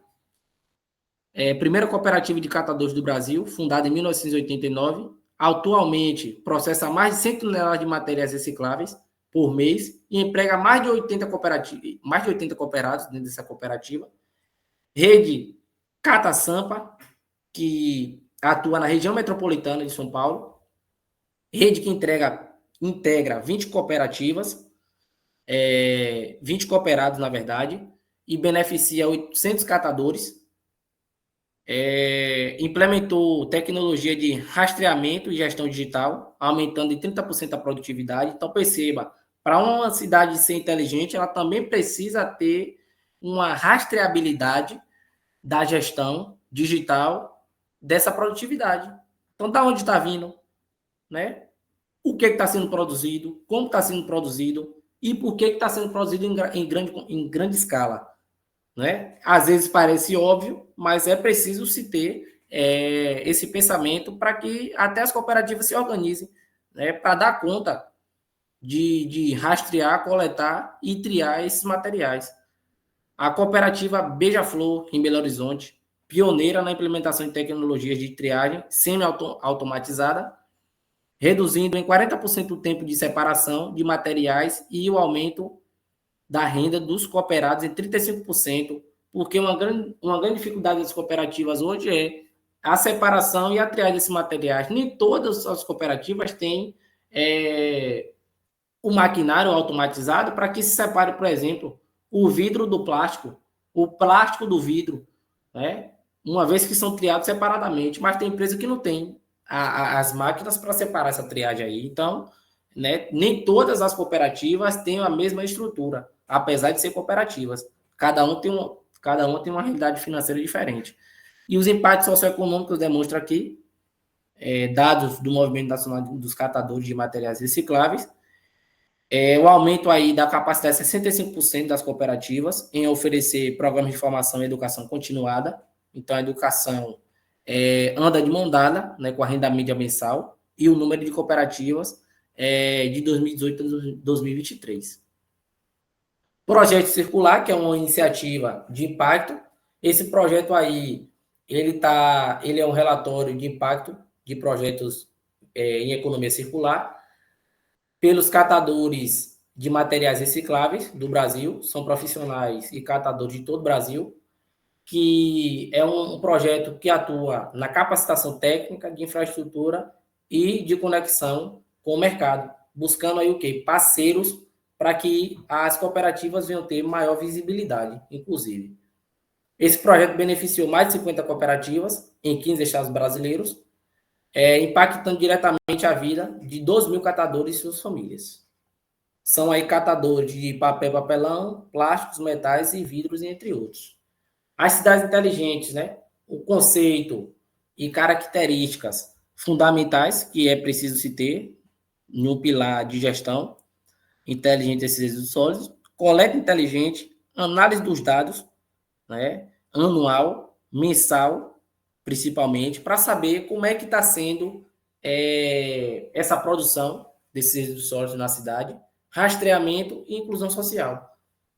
primeira cooperativa de catadores do Brasil, fundada em 1989, atualmente processa mais de 100 toneladas de materiais recicláveis por mês e emprega mais de 80 cooperados dentro dessa cooperativa. Rede Cata Sampa, que atua na região metropolitana de São Paulo. Rede que integra 20 cooperativas, 20 cooperados, na verdade, e beneficia 800 catadores. Implementou tecnologia de rastreamento e gestão digital, aumentando em 30% a produtividade. Então, perceba, para uma cidade ser inteligente, ela também precisa ter uma rastreabilidade da gestão digital dessa produtividade. Então, da onde está vindo, né? O que está sendo produzido, como está sendo produzido e por que está sendo produzido em grande escala. né? Às vezes parece óbvio, mas é preciso se ter esse pensamento para que até as cooperativas se organizem, né? Para dar conta de rastrear, coletar e triar esses materiais. A cooperativa Beija-Flor, em Belo Horizonte, pioneira na implementação de tecnologias de triagem semi-automatizada, reduzindo em 40% o tempo de separação de materiais e o aumento da renda dos cooperados em 35%, porque uma grande dificuldade das cooperativas hoje é a separação e a triagem desses materiais. Nem todas as cooperativas têm o maquinário automatizado para que se separe, por exemplo, o vidro do plástico, o plástico do vidro, né? Uma vez que são triados separadamente, mas tem empresa que não tem as máquinas para separar essa triagem aí. Então, né, nem todas as cooperativas têm a mesma estrutura, apesar de ser cooperativas. Cada uma tem uma realidade financeira diferente. E os impactos socioeconômicos demonstram aqui, dados do Movimento Nacional dos Catadores de Materiais Recicláveis, o aumento aí da capacidade de 65% das cooperativas em oferecer programas de formação e educação continuada. Então, a educação anda de mão dada, né, com a renda média mensal e o número de cooperativas de 2018 a 2023. Projeto Circular, que é uma iniciativa de impacto. Esse projeto aí, ele é um relatório de impacto de projetos em economia circular pelos catadores de materiais recicláveis do Brasil, são profissionais e catadores de todo o Brasil, que é um projeto que atua na capacitação técnica, de infraestrutura e de conexão com o mercado, buscando aí o quê? Parceiros para que as cooperativas venham ter maior visibilidade, inclusive. Esse projeto beneficiou mais de 50 cooperativas em 15 estados brasileiros, impactando diretamente a vida de 2 mil catadores e suas famílias. São aí catadores de papel, papelão, plásticos, metais e vidros, entre outros. As cidades inteligentes, né? O conceito e características fundamentais que é preciso se ter no pilar de gestão inteligente desses resíduos sólidos, coleta inteligente, análise dos dados, né? Anual, mensal, principalmente, para saber como é que está sendo essa produção desses resíduos sólidos na cidade, rastreamento e inclusão social.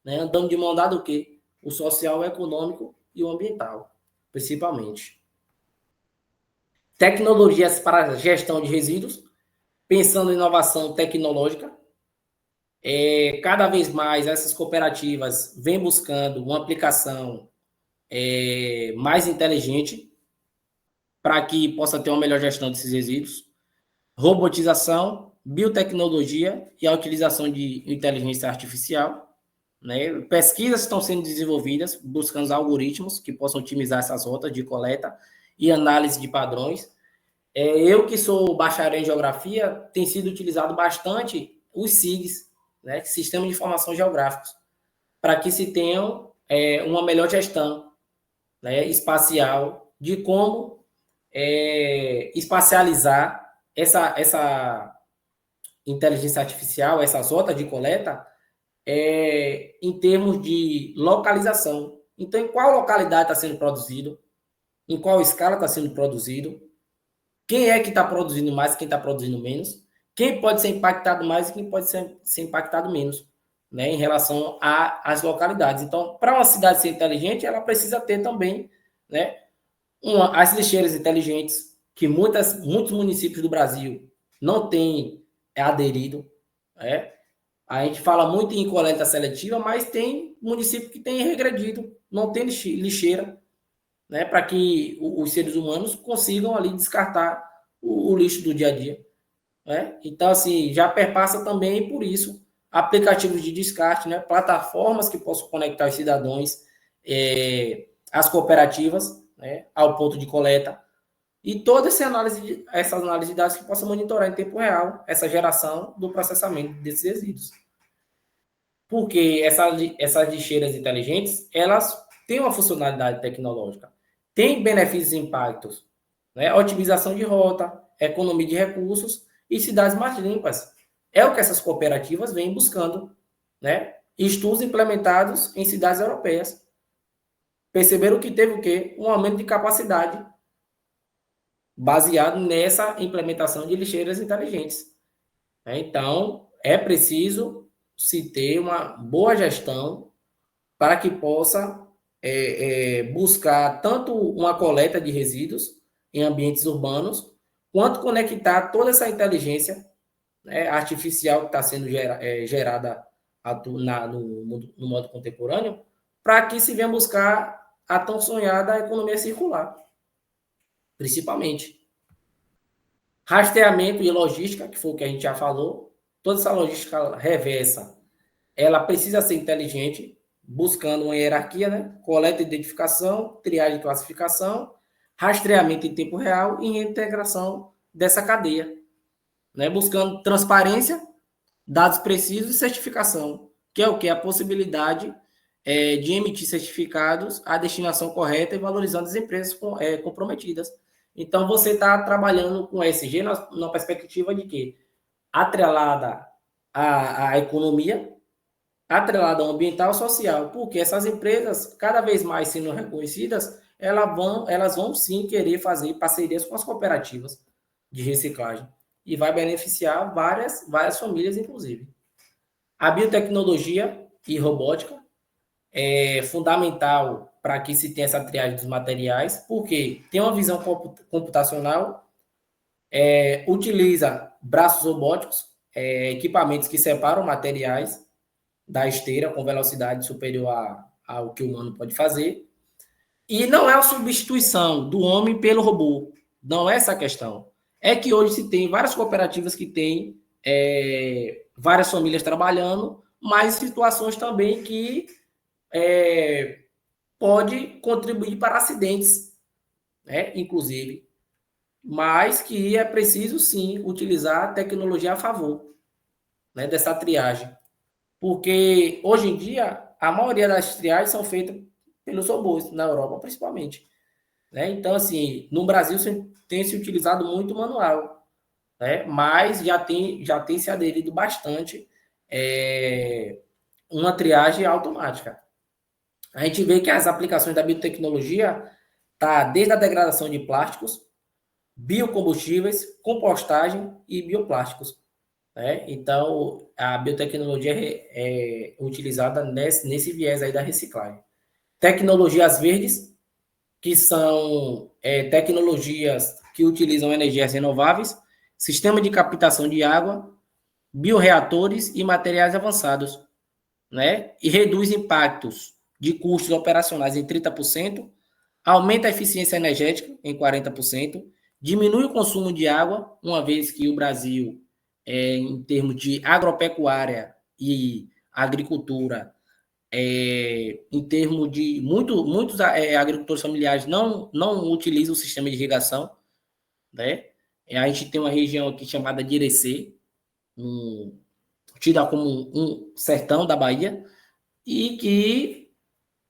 Né? Andando de mão dada o quê? O social, o econômico e o ambiental, principalmente. Tecnologias para gestão de resíduos, pensando em inovação tecnológica. Cada vez mais essas cooperativas vêm buscando uma aplicação mais inteligente para que possa ter uma melhor gestão desses resíduos. Robotização, biotecnologia e a utilização de inteligência artificial. Né? Pesquisas estão sendo desenvolvidas buscando algoritmos que possam otimizar essas rotas de coleta e análise de padrões. Eu que sou bacharel em geografia, tem sido utilizado bastante os SIGs, né? Sistema de Informação Geográficos, para que se tenham uma melhor gestão, né, espacial de como espacializar essa inteligência artificial, essas rotas de coleta, em termos de localização. Então, em qual localidade está sendo produzido, em qual escala está sendo produzido, quem é que está produzindo mais, quem está produzindo menos, quem pode ser impactado mais e quem pode ser impactado menos, né, em relação às localidades. Então, para uma cidade ser inteligente, ela precisa ter também, né, as lixeiras inteligentes, que muitos municípios do Brasil não têm aderido. A gente fala muito em coleta seletiva, mas tem município que tem regredido, não tem lixeira, né, para que os seres humanos consigam ali descartar o lixo do dia a dia. Né? Então, assim, já perpassa também por isso aplicativos de descarte, né, plataformas que possam conectar os cidadãos às cooperativas, né, ao ponto de coleta, e toda essa análise de dados que possa monitorar em tempo real essa geração do processamento desses resíduos. Porque essas lixeiras inteligentes, elas têm uma funcionalidade tecnológica, têm benefícios e impactos, né? Otimização de rota, economia de recursos e cidades mais limpas. É o que essas cooperativas vêm buscando, né? Estudos implementados em cidades europeias. perceberam que teve o quê? Um aumento de capacidade baseado nessa implementação de lixeiras inteligentes. Então, é preciso se ter uma boa gestão para que possa buscar tanto uma coleta de resíduos em ambientes urbanos, quanto conectar toda essa inteligência, né, artificial que está sendo gerada no modo contemporâneo, para que se venha buscar a tão sonhada economia circular, principalmente. Rastreamento e logística, que foi o que a gente já falou, toda essa logística reversa, ela precisa ser inteligente, buscando uma hierarquia, né? Coleta e identificação, triagem e classificação, rastreamento em tempo real e integração dessa cadeia, né? Buscando transparência, dados precisos e certificação, que é o que? A possibilidade de emitir certificados à destinação correta e valorizando as empresas comprometidas. Então, você está trabalhando com ESG na perspectiva de que, atrelada à economia, atrelada ao ambiental e social, porque essas empresas, cada vez mais sendo reconhecidas, elas vão sim querer fazer parcerias com as cooperativas de reciclagem e vai beneficiar várias famílias, inclusive. A biotecnologia e robótica é fundamental para que se tenha essa triagem dos materiais, porque tem uma visão computacional, utiliza braços robóticos, equipamentos que separam materiais da esteira com velocidade superior ao que o humano pode fazer, e não é a substituição do homem pelo robô, não é essa a questão. É que hoje se tem várias cooperativas que têm várias famílias trabalhando, mas situações também que pode contribuir para acidentes, né, inclusive, mas que é preciso sim utilizar a tecnologia a favor, né, dessa triagem, porque hoje em dia a maioria das triagens são feitas pelos robôs, na Europa principalmente, né? Então, assim, no Brasil tem se utilizado muito manual, né? Mas já tem se aderido bastante uma triagem automática. A gente vê que as aplicações da biotecnologia tá desde a degradação de plásticos, biocombustíveis, compostagem e bioplásticos, né? Então, a biotecnologia é utilizada nesse viés aí da reciclagem. Tecnologias verdes, que são tecnologias que utilizam energias renováveis, sistema de captação de água, bioreatores e materiais avançados, né? E reduz impactos de custos operacionais em 30%, aumenta a eficiência energética em 40%, diminui o consumo de água, uma vez que o Brasil, em termos de agropecuária e agricultura, em termos de muitos agricultores familiares não utilizam o sistema de irrigação, né? A gente tem uma região aqui chamada de Irecê, tida como um sertão da Bahia, e que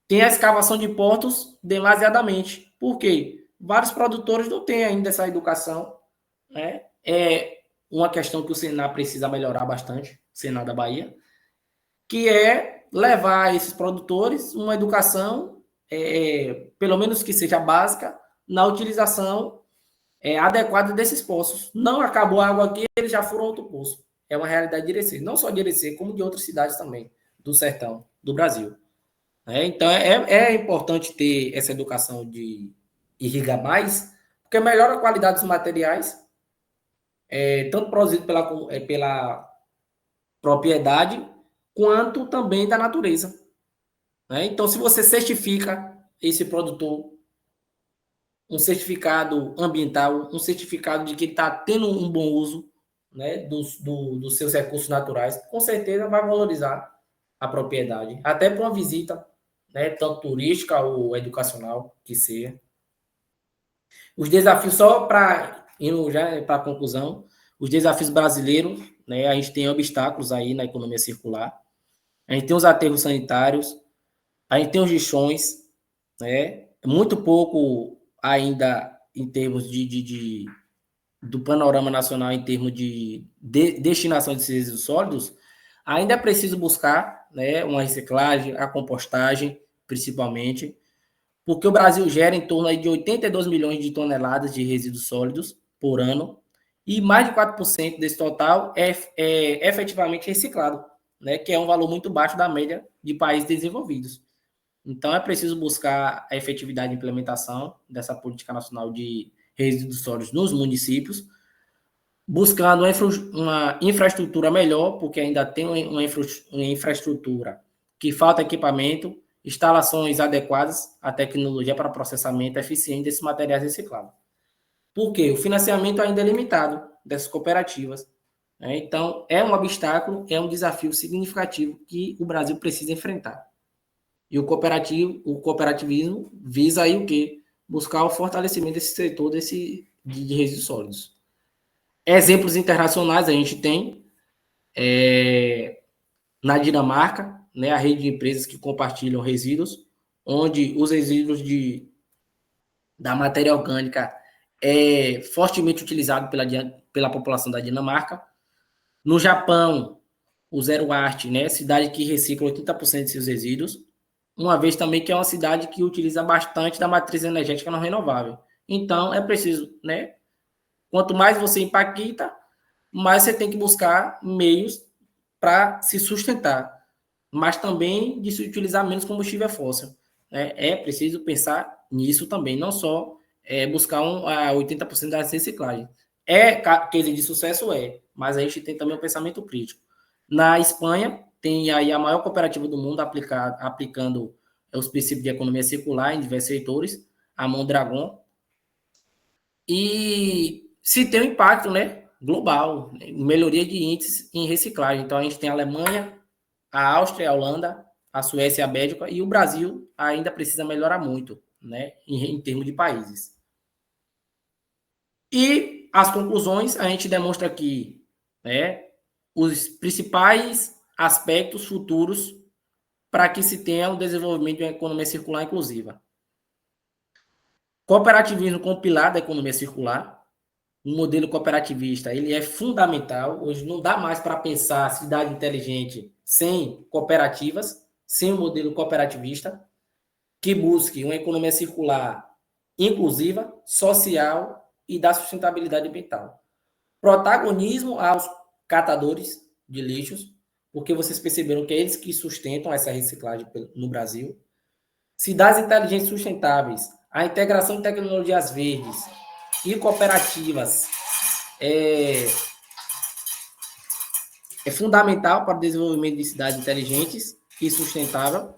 tem a escavação de poços demasiadamente. Por quê? Vários produtores não têm ainda essa educação, né? É uma questão que o Senar precisa melhorar bastante, o Senar da Bahia, que é levar esses produtores uma educação, pelo menos que seja básica, na utilização adequada desses poços. Não acabou a água aqui, eles já foram outro poço. É uma realidade de Irecê, não só de Irecê, como de outras cidades também, do sertão, do Brasil. Então, é importante ter essa educação de irrigar mais, porque melhora a qualidade dos materiais, tanto produzido pela propriedade, quanto também da natureza, né? Então, se você certifica esse produtor, um certificado ambiental, um certificado de que ele está tendo um bom uso, né, dos seus recursos naturais, com certeza vai valorizar a propriedade, até para uma visita, né, tanto turística ou educacional que seja. Os desafios, só para indo já para a conclusão, os desafios brasileiros, né, a gente tem obstáculos aí na economia circular, a gente tem os aterros sanitários, a gente tem os lixões, né, muito pouco ainda em termos do panorama nacional, em termos de destinação de resíduos sólidos, ainda é preciso buscar, né, uma reciclagem, a compostagem, principalmente, porque o Brasil gera em torno aí de 82 milhões de toneladas de resíduos sólidos por ano, e mais de 4% desse total é efetivamente reciclado, né, que é um valor muito baixo da média de países desenvolvidos. Então, é preciso buscar a efetividade de implementação dessa política nacional de resíduos sólidos nos municípios, buscando uma infraestrutura melhor, porque ainda tem uma infraestrutura que falta equipamento, instalações adequadas à tecnologia para processamento eficiente desses materiais reciclados. Por quê? O financiamento ainda é limitado dessas cooperativas, né? Então, é um obstáculo, é um desafio significativo que o Brasil precisa enfrentar. E o cooperativismo visa aí o quê? Buscar o fortalecimento desse setor de resíduos sólidos. Exemplos internacionais a gente tem na Dinamarca, né, a rede de empresas que compartilham resíduos, onde os resíduos da matéria orgânica é fortemente utilizado pela população da Dinamarca. No Japão, o Zero Waste, né, cidade que recicla 80% de seus resíduos, uma vez também que é uma cidade que utiliza bastante da matriz energética não renovável. Então, é preciso, né, quanto mais você impacta, mais você tem que buscar meios para se sustentar, mas também de se utilizar menos combustível fóssil, né? É preciso pensar nisso também, não só buscar 80% da reciclagem. É case de sucesso? É, mas a gente tem também o pensamento crítico. Na Espanha, tem aí a maior cooperativa do mundo aplicando os princípios de economia circular em diversos setores, a Mondragon, e se tem um impacto, né, global, melhoria de índices em reciclagem. Então, a gente tem a Alemanha, a Áustria, a Holanda, a Suécia e a Bélgica, e o Brasil ainda precisa melhorar muito, né, em termos de países. E as conclusões, a gente demonstra aqui, né, os principais aspectos futuros para que se tenha o desenvolvimento de uma economia circular inclusiva. Cooperativismo com o pilar da economia circular. O modelo cooperativista, ele é fundamental. Hoje não dá mais para pensar cidade inteligente sem cooperativas, sem um modelo cooperativista que busque uma economia circular inclusiva, social e da sustentabilidade ambiental. Protagonismo aos catadores de lixos, porque vocês perceberam que é eles que sustentam essa reciclagem no Brasil. Cidades inteligentes sustentáveis, a integração de tecnologias verdes e cooperativas é fundamental para o desenvolvimento de cidades inteligentes e sustentável.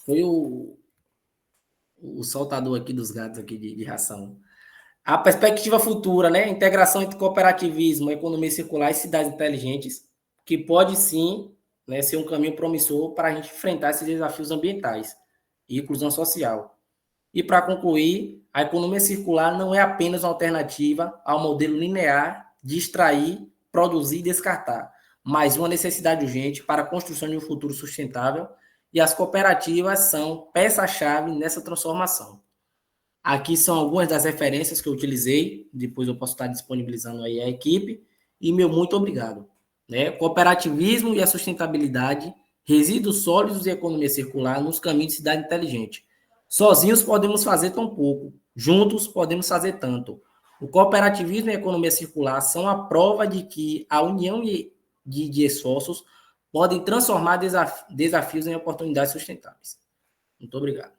Foi o soltador aqui dos gatos aqui de ração. A perspectiva futura, né? Integração entre cooperativismo, economia circular e cidades inteligentes, que pode sim, né, ser um caminho promissor para a gente enfrentar esses desafios ambientais e inclusão social. E para concluir, a economia circular não é apenas uma alternativa ao modelo linear de extrair, produzir e descartar, mas uma necessidade urgente para a construção de um futuro sustentável, e as cooperativas são peça-chave nessa transformação. Aqui são algumas das referências que eu utilizei, depois eu posso estar disponibilizando aí a equipe, e meu muito obrigado. Né? Cooperativismo e a sustentabilidade, resíduos sólidos e economia circular nos caminhos de cidade inteligente. Sozinhos podemos fazer tão pouco, juntos podemos fazer tanto. O cooperativismo e a economia circular são a prova de que a união de esforços podem transformar desafios em oportunidades sustentáveis. Muito obrigado.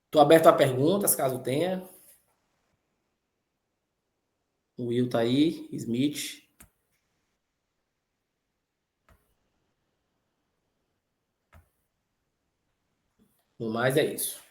Estou aberto a perguntas, caso tenha. O Will tá aí, Smith. No mais é isso.